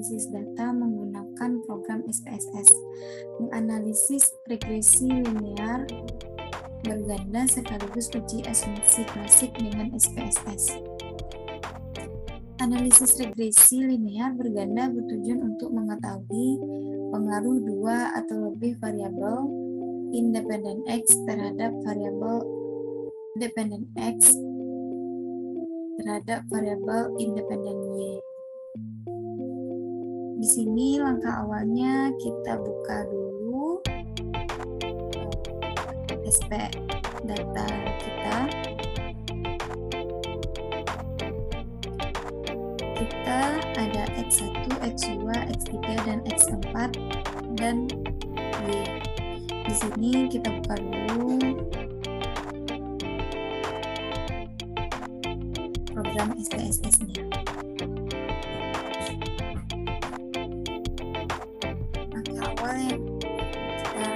menganalisis data menggunakan program SPSS. Menganalisis regresi linear berganda sekaligus uji asumsi klasik dengan SPSS. Analisis regresi linear berganda bertujuan untuk mengetahui pengaruh dua atau lebih variabel independen X terhadap variabel dependen X terhadap variabel independen Y. Di sini langkah awalnya kita buka dulu SP data kita. Kita ada X1, X2, X3, dan X4 dan Y. Di sini kita buka dulu program SPSS-nya. Langkah awal yang kita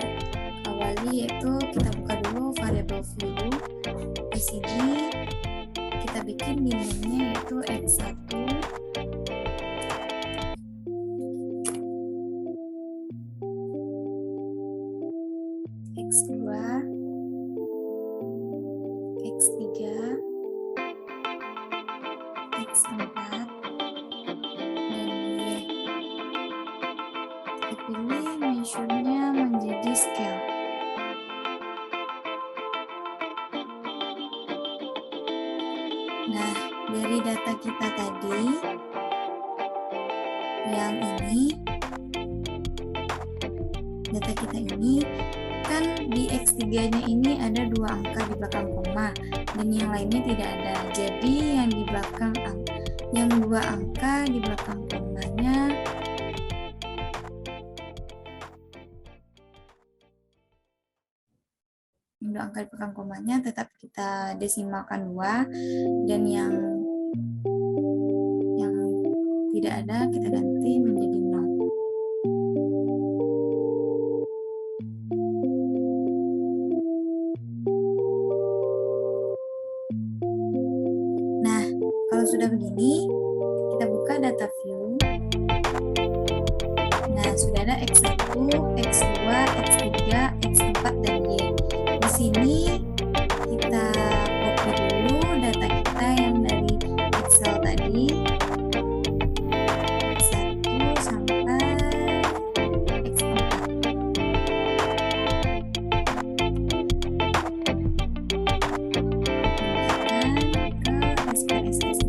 awali yaitu kita buka dulu variabel view. Di sini kita bikin dinamnya yaitu X1, X2, X3, X4, dan Y. Dipilih measure-nya menjadi scale. Nah, dari data kita tadi, yang ini, data kita ini, kan di X3-nya ini ada 2 angka di belakang koma, dan yang lainnya tidak ada. Jadi yang di belakang yang 2 angka di belakang komanya tetap kita desimalkan 2, dan yang tidak ada kita ganti menjadi 0. Nah, kalau sudah begini, kita buka data view. Nah, sudah ada X1, X2, X3, X4, dan Y. Di sini kita copy dulu data kita yang dari Excel tadi. X1 sampai X4. Ke SPSS.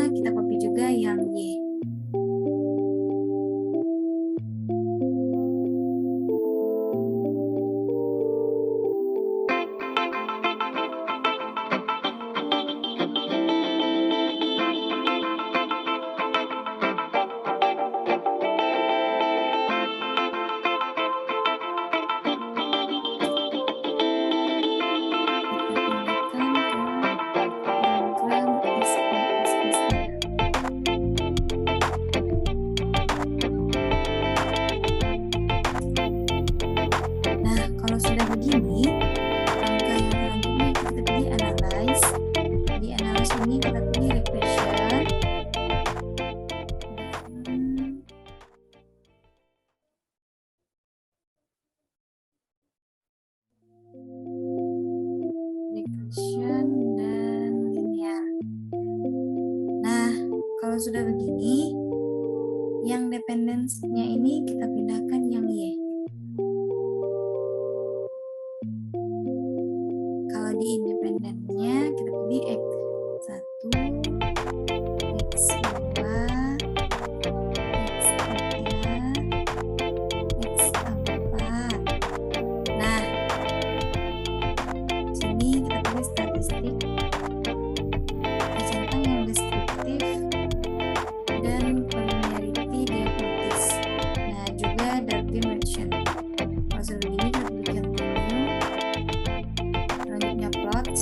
Kita copy juga yang Y. Dan linear. Nah, kalau sudah begini, yang dependence-nya ini kita pindahkan yang Y. Kalau di independennya kita pilih X1, X2, X3, X4. Nah, sini kita pilih statistik, centang yang deskriptif, dan collinearity diagnosis. Nah, juga dark dimension. Kalau sudah begini kita pilih continue. Selanjutnya plots.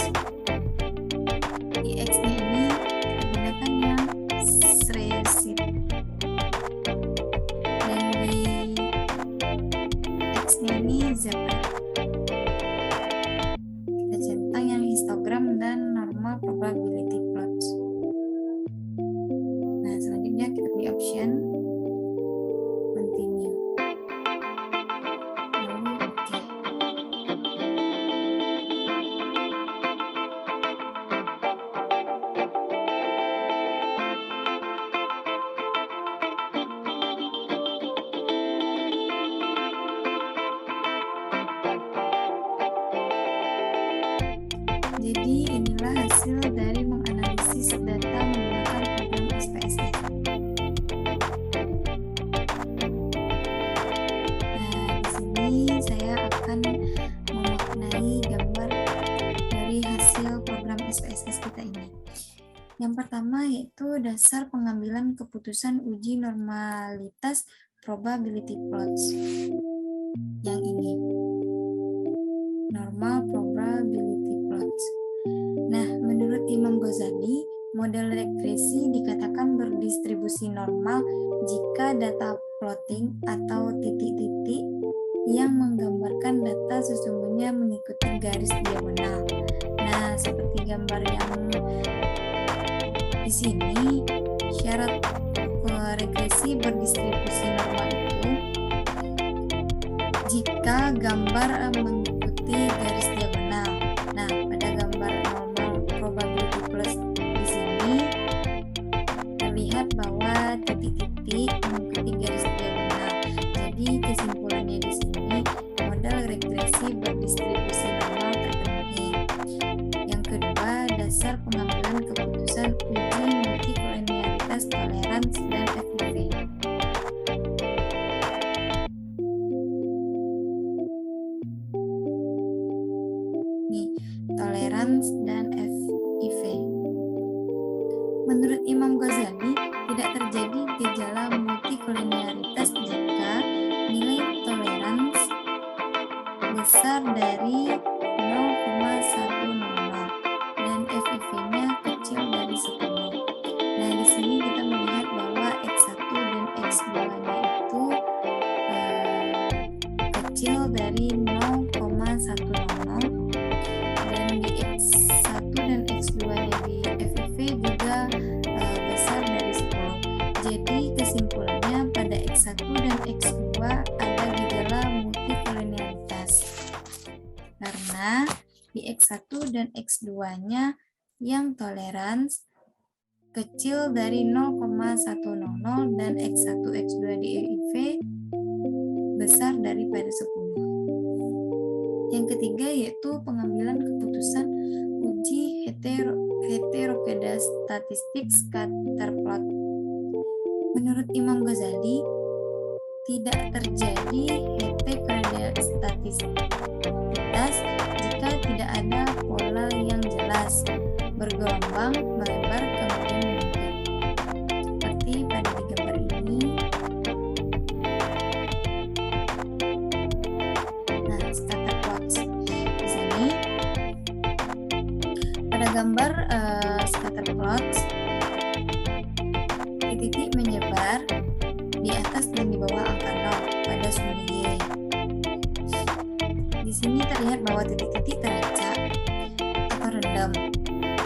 memaknai gambar dari hasil program SPSS kita ini. Yang pertama yaitu dasar pengambilan keputusan uji normalitas probability plots. Yang ini, normal probability plots. Nah, menurut Imam Ghazali, model regresi dikatakan berdistribusi normal jika data plotting atau titik-titik yang menggambarkan data sesungguhnya mengikuti garis diagonal. Nah, seperti gambar yang di sini, syarat regresi berdistribusi normal itu jika gambar mengikuti garis diagonal. Nah, pada gambar normal probability plus di sini terlihat bahwa titik-titik mengikuti garis diagonal. Jadi kesimpulannya di sini model regresi berdistribusi normal terpenuhi. Yang kedua, dasar pengambilan keputusan uji multikolinearitas tolerans dan FIV. Tolerans dan FIV. Menurut Imam Ghazali, tidak terjadi gejala multikolinearitas jika nilai tolerans besar dari 0,100 dan FIV-nya kecil dari 10. Nah, di sini kita melihat bahwa X1 dan X2-nya itu kecil dari 0,100 dan di X1 dan X2-nya di FIV juga besar dari 10. Jadi kesimpulannya pada X1 dan X2 ada gejala multikolinearitas karena di X1 dan X2-nya yang tolerans kecil dari 0,100 dan X1 X2 di FIV besar daripada 10. Yang ketiga yaitu pengambilan keputusan uji heterogeneous statistik scatter plot. Menurut Imam Ghazali, tidak terjadi heterogeneous statistikitas jika tidak ada pola yang jelas, bergelombang, melebar, kemudian meningkat. Seperti pada di gambar ini. Nah, scatter plots di sini. Pada gambar scatter plots, titik-titik menyebar di atas dan di bawah angka 0 pada sumbu Y. Di sini terlihat bahwa titik-titik teracak atau rendam,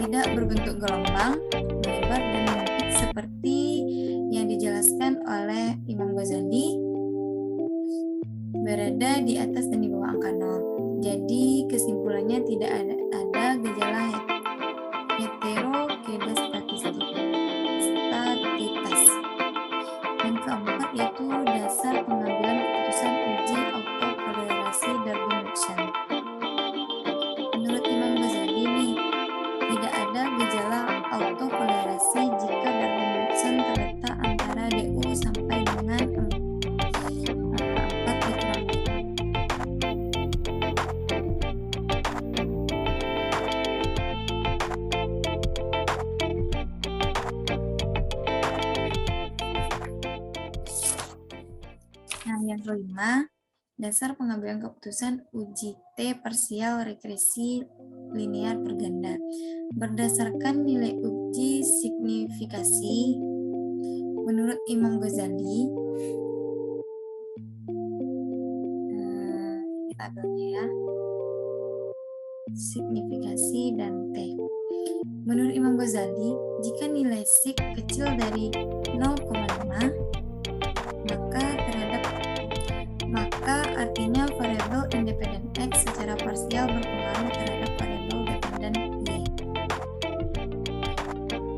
tidak berbentuk gelombang, melebar dan menipis seperti yang dijelaskan oleh Imam Ghazali, berada di atas dan di bawah angka 0. Jadi kesimpulannya tidak ada gejala heterogeneous statistitas. Yang keempat yaitu dasar pengambilan keputusan uji autokorelasi Darby-Mason. Menurut Imam Ghazali nih, tidak ada gejala autokorelasi jika Darby-Mason terletak antara DU sampai dengan 4 mikron. Nah, yang kelima, dasar pengambilan keputusan uji T parsial regresi linear perganda. Berdasarkan nilai uji signifikasi, menurut Imam Ghazali, ini tabelnya ya, signifikasi dan T. Menurut Imam Ghazali, jika nilai sig kecil dari 0,5, maka artinya variabel independen X secara parsial berpengaruh terhadap variabel dependen Y.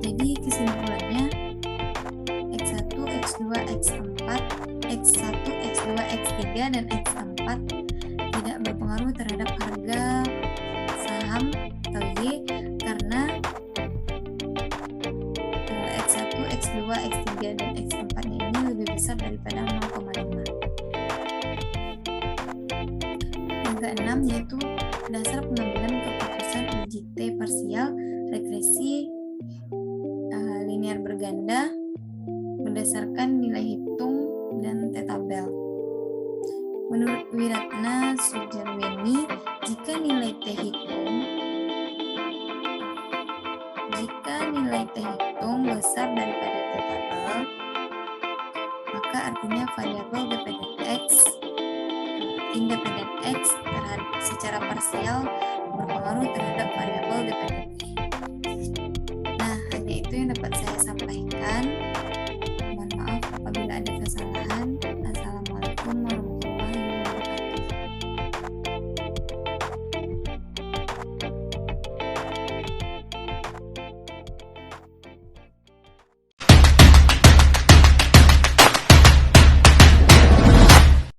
Jadi kesimpulannya X1, X2, X4, X1, X2, X3, dan X4 tidak berpengaruh terhadap harga saham atau Y karena X1, X2, X3, dan X4-nya ini lebih besar daripada 0,5. Yang keenam yaitu dasar pengambilan keputusan uji T parsial, regresi linear berganda berdasarkan nilai hitung dan T-tabel. Menurut Wiratna Sujarweni, jika nilai T hitung besar daripada T-tabel, maka artinya variabel independen X secara parsial berpengaruh terhadap variabel dependen